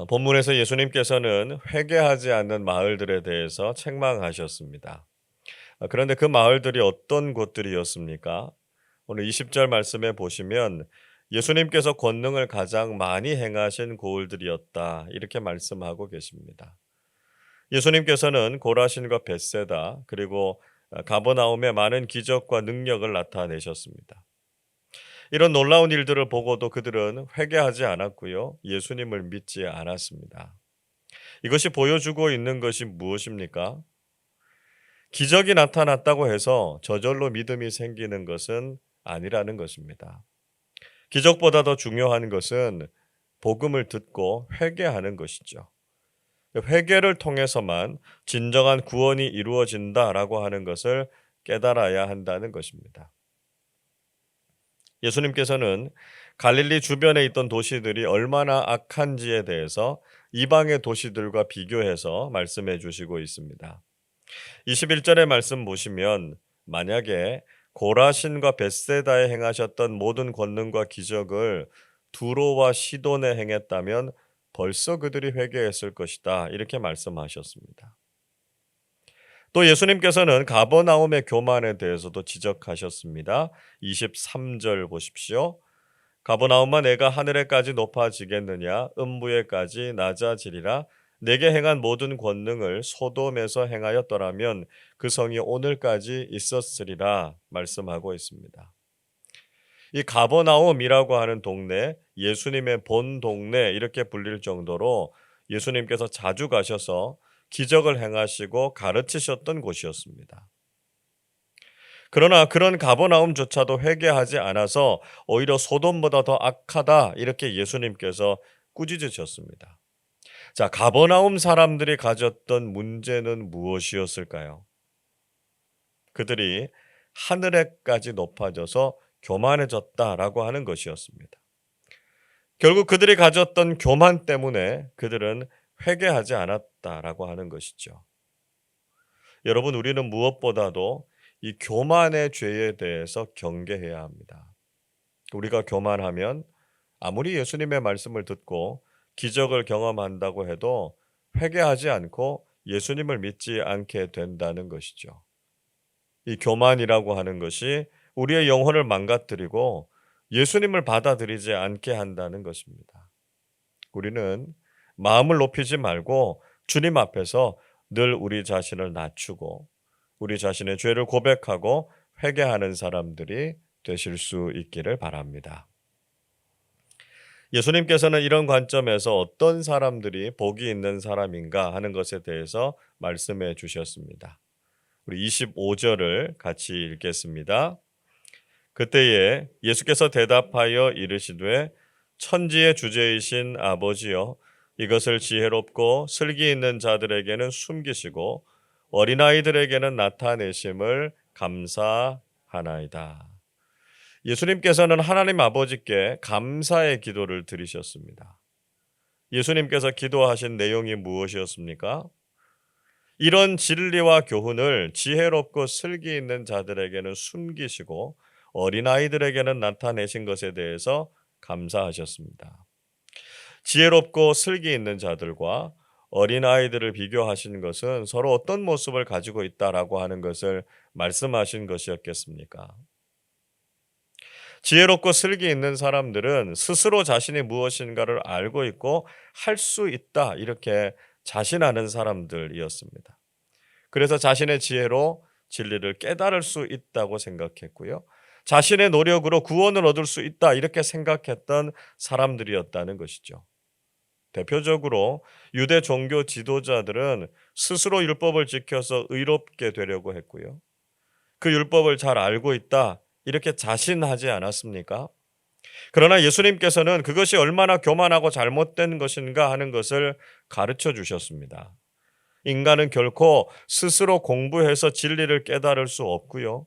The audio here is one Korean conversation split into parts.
본문에서 예수님께서는 회개하지 않는 마을들에 대해서 책망하셨습니다. 그런데 그 마을들이 어떤 곳들이었습니까? 오늘 20절 말씀에 보시면 예수님께서 권능을 가장 많이 행하신 고을들이었다 이렇게 말씀하고 계십니다. 예수님께서는 고라신과 벳세다 그리고 가버나움에 많은 기적과 능력을 나타내셨습니다. 이런 놀라운 일들을 보고도 그들은 회개하지 않았고요. 예수님을 믿지 않았습니다. 이것이 보여주고 있는 것이 무엇입니까? 기적이 나타났다고 해서 저절로 믿음이 생기는 것은 아니라는 것입니다. 기적보다 더 중요한 것은 복음을 듣고 회개하는 것이죠. 회개를 통해서만 진정한 구원이 이루어진다라고 하는 것을 깨달아야 한다는 것입니다. 예수님께서는 갈릴리 주변에 있던 도시들이 얼마나 악한지에 대해서 이방의 도시들과 비교해서 말씀해 주시고 있습니다. 21절의 말씀 보시면 만약에 고라신과 벳세다에 행하셨던 모든 권능과 기적을 두로와 시돈에 행했다면 벌써 그들이 회개했을 것이다. 이렇게 말씀하셨습니다. 또 예수님께서는 가버나움의 교만에 대해서도 지적하셨습니다. 23절 보십시오. 가버나움아 내가 하늘에까지 높아지겠느냐 음부에까지 낮아지리라 내게 행한 모든 권능을 소돔에서 행하였더라면 그 성이 오늘까지 있었으리라 말씀하고 있습니다. 이 가버나움이라고 하는 동네, 예수님의 본 동네 이렇게 불릴 정도로 예수님께서 자주 가셔서 기적을 행하시고 가르치셨던 곳이었습니다. 그러나 그런 가버나움조차도 회개하지 않아서 오히려 소돔보다 더 악하다 이렇게 예수님께서 꾸짖으셨습니다. 자, 가버나움 사람들이 가졌던 문제는 무엇이었을까요? 그들이 하늘에까지 높아져서 교만해졌다라고 하는 것이었습니다. 결국 그들이 가졌던 교만 때문에 그들은 회개하지 않았다라고 하는 것이죠. 여러분, 우리는 무엇보다도 이 교만의 죄에 대해서 경계해야 합니다. 우리가 교만하면 아무리 예수님의 말씀을 듣고 기적을 경험한다고 해도 회개하지 않고 예수님을 믿지 않게 된다는 것이죠. 이 교만이라고 하는 것이 우리의 영혼을 망가뜨리고 예수님을 받아들이지 않게 한다는 것입니다. 우리는 마음을 높이지 말고 주님 앞에서 늘 우리 자신을 낮추고 우리 자신의 죄를 고백하고 회개하는 사람들이 되실 수 있기를 바랍니다. 예수님께서는 이런 관점에서 어떤 사람들이 복이 있는 사람인가 하는 것에 대해서 말씀해 주셨습니다. 우리 25절을 같이 읽겠습니다. 그때에 예수께서 대답하여 이르시되 천지의 주제이신 아버지여 이것을 지혜롭고 슬기 있는 자들에게는 숨기시고 어린아이들에게는 나타내심을 감사하나이다. 예수님께서는 하나님 아버지께 감사의 기도를 드리셨습니다. 예수님께서 기도하신 내용이 무엇이었습니까? 이런 진리와 교훈을 지혜롭고 슬기 있는 자들에게는 숨기시고 어린아이들에게는 나타내신 것에 대해서 감사하셨습니다. 지혜롭고 슬기 있는 자들과 어린아이들을 비교하신 것은 서로 어떤 모습을 가지고 있다라고 하는 것을 말씀하신 것이었겠습니까? 지혜롭고 슬기 있는 사람들은 스스로 자신이 무엇인가를 알고 있고 할 수 있다 이렇게 자신하는 사람들이었습니다. 그래서 자신의 지혜로 진리를 깨달을 수 있다고 생각했고요. 자신의 노력으로 구원을 얻을 수 있다 이렇게 생각했던 사람들이었다는 것이죠. 대표적으로 유대 종교 지도자들은 스스로 율법을 지켜서 의롭게 되려고 했고요. 그 율법을 잘 알고 있다 이렇게 자신하지 않았습니까? 그러나 예수님께서는 그것이 얼마나 교만하고 잘못된 것인가 하는 것을 가르쳐 주셨습니다. 인간은 결코 스스로 공부해서 진리를 깨달을 수 없고요.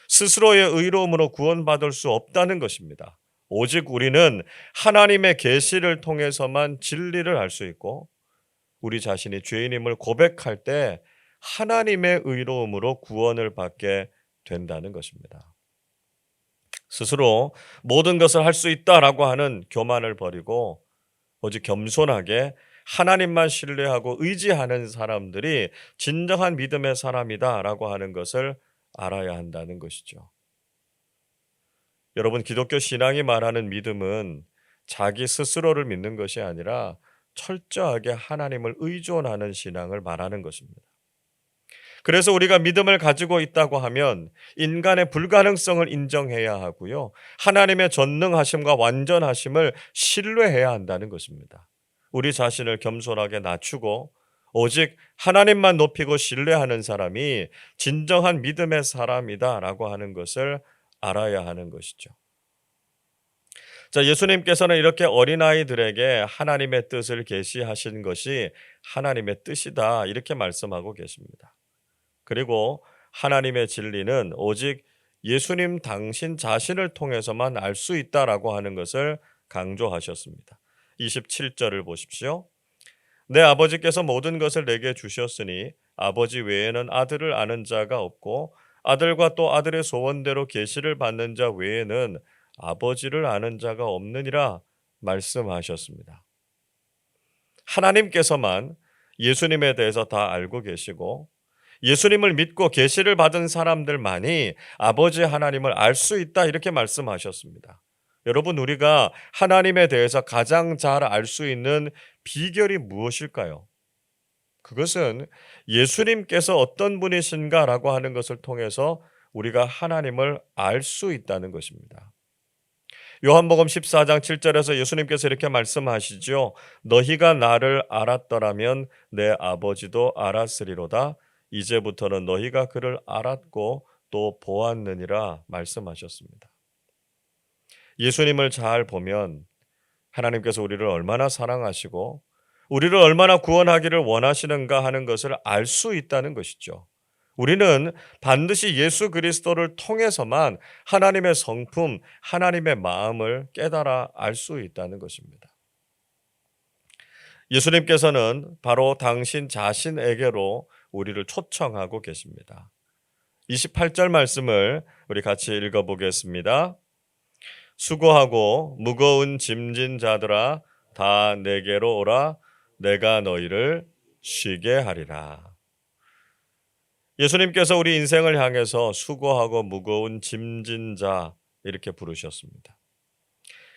스스로의 의로움으로 구원받을 수 없다는 것입니다. 오직 우리는 하나님의 계시를 통해서만 진리를 알 수 있고 우리 자신이 죄인임을 고백할 때 하나님의 의로움으로 구원을 받게 된다는 것입니다. 스스로 모든 것을 할 수 있다라고 하는 교만을 버리고 오직 겸손하게 하나님만 신뢰하고 의지하는 사람들이 진정한 믿음의 사람이다라고 하는 것을 알아야 한다는 것이죠. 여러분, 기독교 신앙이 말하는 믿음은 자기 스스로를 믿는 것이 아니라 철저하게 하나님을 의존하는 신앙을 말하는 것입니다. 그래서 우리가 믿음을 가지고 있다고 하면 인간의 불가능성을 인정해야 하고요. 하나님의 전능하심과 완전하심을 신뢰해야 한다는 것입니다. 우리 자신을 겸손하게 낮추고 오직 하나님만 높이고 신뢰하는 사람이 진정한 믿음의 사람이다라고 하는 것을 알아야 하는 것이죠. 자, 예수님께서는 이렇게 어린아이들에게 하나님의 뜻을 계시하신 것이 하나님의 뜻이다 이렇게 말씀하고 계십니다. 그리고 하나님의 진리는 오직 예수님 당신 자신을 통해서만 알 수 있다라고 하는 것을 강조하셨습니다. 27절을 보십시오. 내 아버지께서 모든 것을 내게 주셨으니 아버지 외에는 아들을 아는 자가 없고 아들과 또 아들의 소원대로 계시를 받는 자 외에는 아버지를 아는 자가 없느니라 말씀하셨습니다. 하나님께서만 예수님에 대해서 다 알고 계시고 예수님을 믿고 계시를 받은 사람들만이 아버지 하나님을 알 수 있다 이렇게 말씀하셨습니다. 여러분, 우리가 하나님에 대해서 가장 잘 알 수 있는 비결이 무엇일까요? 그것은 예수님께서 어떤 분이신가라고 하는 것을 통해서 우리가 하나님을 알 수 있다는 것입니다. 요한복음 14장 7절에서 예수님께서 이렇게 말씀하시죠. 너희가 나를 알았더라면 내 아버지도 알았으리로다. 이제부터는 너희가 그를 알았고 또 보았느니라 말씀하셨습니다. 예수님을 잘 보면 하나님께서 우리를 얼마나 사랑하시고 우리를 얼마나 구원하기를 원하시는가 하는 것을 알 수 있다는 것이죠. 우리는 반드시 예수 그리스도를 통해서만 하나님의 성품, 하나님의 마음을 깨달아 알 수 있다는 것입니다. 예수님께서는 바로 당신 자신에게로 우리를 초청하고 계십니다. 28절 말씀을 우리 같이 읽어보겠습니다. 수고하고 무거운 짐진 자들아 다 내게로 오라. 내가 너희를 쉬게 하리라. 예수님께서 우리 인생을 향해서 수고하고 무거운 짐진 자 이렇게 부르셨습니다.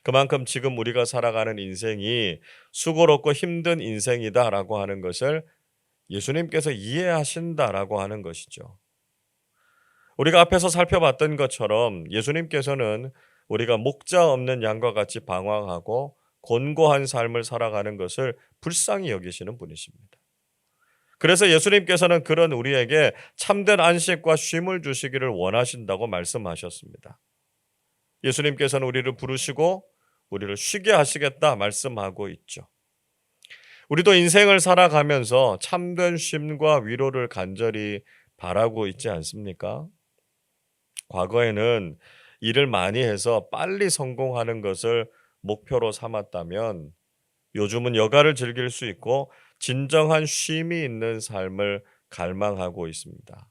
그만큼 지금 우리가 살아가는 인생이 수고롭고 힘든 인생이다라고 하는 것을 예수님께서 이해하신다라고 하는 것이죠. 우리가 앞에서 살펴봤던 것처럼 예수님께서는 우리가 목자 없는 양과 같이 방황하고 곤고한 삶을 살아가는 것을 불쌍히 여기시는 분이십니다. 그래서 예수님께서는 그런 우리에게 참된 안식과 쉼을 주시기를 원하신다고 말씀하셨습니다. 예수님께서는 우리를 부르시고 우리를 쉬게 하시겠다 말씀하고 있죠. 우리도 인생을 살아가면서 참된 쉼과 위로를 간절히 바라고 있지 않습니까? 과거에는 일을 많이 해서 빨리 성공하는 것을 목표로 삼았다면 요즘은 여가를 즐길 수 있고 진정한 쉼이 있는 삶을 갈망하고 있습니다.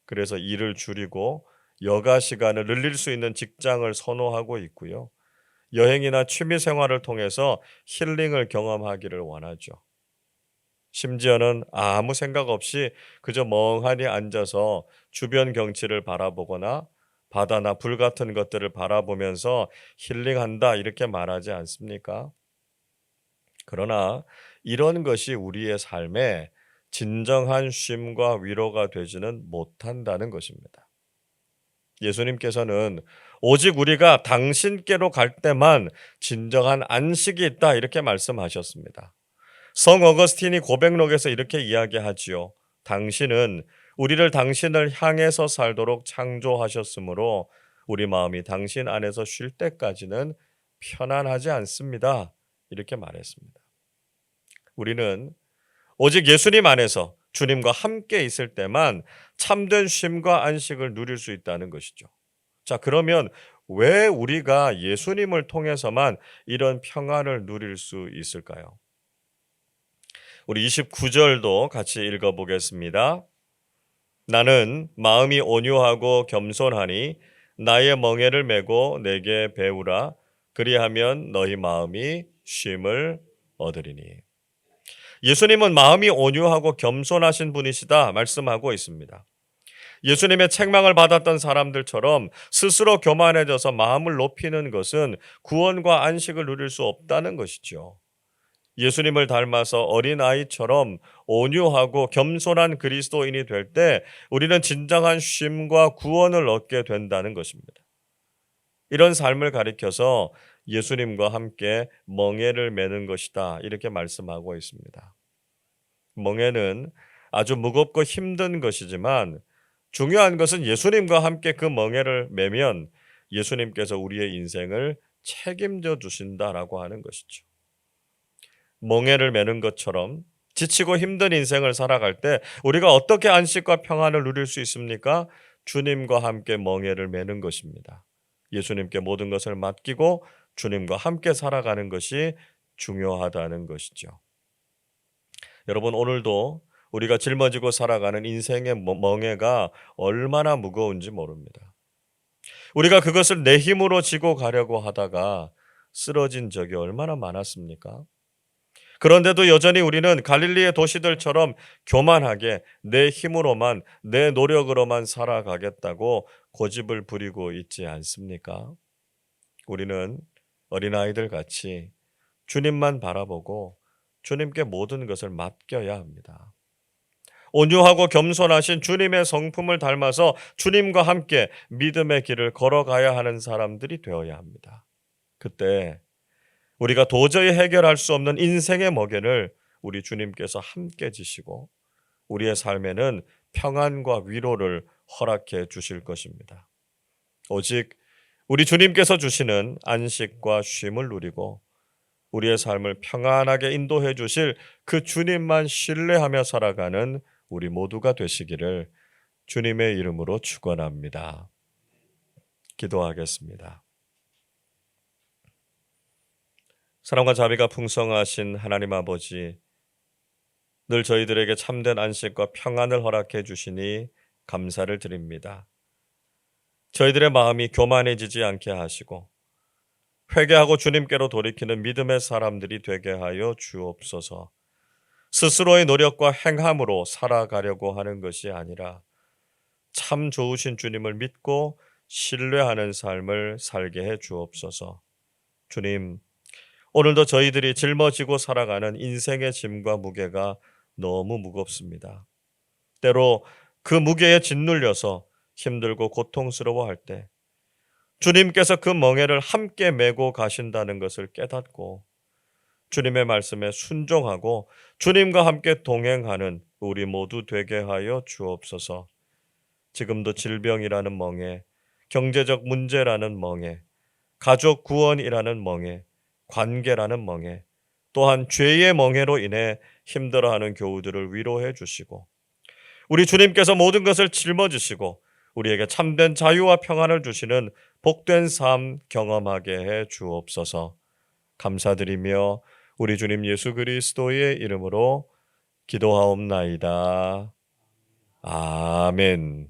그래서 일을 줄이고 여가 시간을 늘릴 수 있는 직장을 선호하고 있고요. 여행이나 취미 생활을 통해서 힐링을 경험하기를 원하죠. 심지어는 아무 생각 없이 그저 멍하니 앉아서 주변 경치를 바라보거나 바다나 불 같은 것들을 바라보면서 힐링한다 이렇게 말하지 않습니까? 그러나 이런 것이 우리의 삶에 진정한 쉼과 위로가 되지는 못한다는 것입니다. 예수님께서는 오직 우리가 당신께로 갈 때만 진정한 안식이 있다 이렇게 말씀하셨습니다. 성 어거스틴이 고백록에서 이렇게 이야기하지요. 당신은 우리를 당신을 향해서 살도록 창조하셨으므로 우리 마음이 당신 안에서 쉴 때까지는 편안하지 않습니다. 이렇게 말했습니다. 우리는 오직 예수님 안에서 주님과 함께 있을 때만 참된 쉼과 안식을 누릴 수 있다는 것이죠. 자, 그러면 왜 우리가 예수님을 통해서만 이런 평안을 누릴 수 있을까요? 우리 29절도 같이 읽어보겠습니다. 나는 마음이 온유하고 겸손하니 나의 멍에를 메고 내게 배우라. 그리하면 너희 마음이 쉼을 얻으리니. 예수님은 마음이 온유하고 겸손하신 분이시다 말씀하고 있습니다. 예수님의 책망을 받았던 사람들처럼 스스로 교만해져서 마음을 높이는 것은 구원과 안식을 누릴 수 없다는 것이죠. 예수님을 닮아서 어린아이처럼 온유하고 겸손한 그리스도인이 될 때 우리는 진정한 쉼과 구원을 얻게 된다는 것입니다. 이런 삶을 가리켜서 예수님과 함께 멍에를 매는 것이다 이렇게 말씀하고 있습니다. 멍에는 아주 무겁고 힘든 것이지만 중요한 것은 예수님과 함께 그 멍에를 매면 예수님께서 우리의 인생을 책임져 주신다라고 하는 것이죠. 멍에를 매는 것처럼 지치고 힘든 인생을 살아갈 때 우리가 어떻게 안식과 평안을 누릴 수 있습니까? 주님과 함께 멍에를 매는 것입니다. 예수님께 모든 것을 맡기고 주님과 함께 살아가는 것이 중요하다는 것이죠. 여러분, 오늘도 우리가 짊어지고 살아가는 인생의 멍에가 얼마나 무거운지 모릅니다. 우리가 그것을 내 힘으로 지고 가려고 하다가 쓰러진 적이 얼마나 많았습니까? 그런데도 여전히 우리는 갈릴리의 도시들처럼 교만하게 내 힘으로만, 내 노력으로만 살아가겠다고 고집을 부리고 있지 않습니까? 우리는 어린아이들 같이 주님만 바라보고 주님께 모든 것을 맡겨야 합니다. 온유하고 겸손하신 주님의 성품을 닮아서 주님과 함께 믿음의 길을 걸어가야 하는 사람들이 되어야 합니다. 그때 우리가 도저히 해결할 수 없는 인생의 멍에를 우리 주님께서 함께 지시고 우리의 삶에는 평안과 위로를 허락해 주실 것입니다. 오직 우리 주님께서 주시는 안식과 쉼을 누리고 우리의 삶을 평안하게 인도해 주실 그 주님만 신뢰하며 살아가는 우리 모두가 되시기를 주님의 이름으로 축원합니다. 기도하겠습니다. 사랑과 자비가 풍성하신 하나님 아버지, 늘 저희들에게 참된 안식과 평안을 허락해 주시니 감사를 드립니다. 저희들의 마음이 교만해지지 않게 하시고 회개하고 주님께로 돌이키는 믿음의 사람들이 되게 하여 주옵소서. 스스로의 노력과 행함으로 살아가려고 하는 것이 아니라 참 좋으신 주님을 믿고 신뢰하는 삶을 살게 해 주옵소서. 주님, 오늘도 저희들이 짊어지고 살아가는 인생의 짐과 무게가 너무 무겁습니다. 때로 그 무게에 짓눌려서 힘들고 고통스러워할 때 주님께서 그 멍에를 함께 메고 가신다는 것을 깨닫고 주님의 말씀에 순종하고 주님과 함께 동행하는 우리 모두 되게 하여 주옵소서. 지금도 질병이라는 멍에, 경제적 문제라는 멍에, 가족 구원이라는 멍에, 관계라는 멍에, 또한 죄의 멍에로 인해 힘들어하는 교우들을 위로해 주시고 우리 주님께서 모든 것을 짊어지시고 우리에게 참된 자유와 평안을 주시는 복된 삶 경험하게 해 주옵소서. 감사드리며 우리 주님 예수 그리스도의 이름으로 기도하옵나이다. 아멘.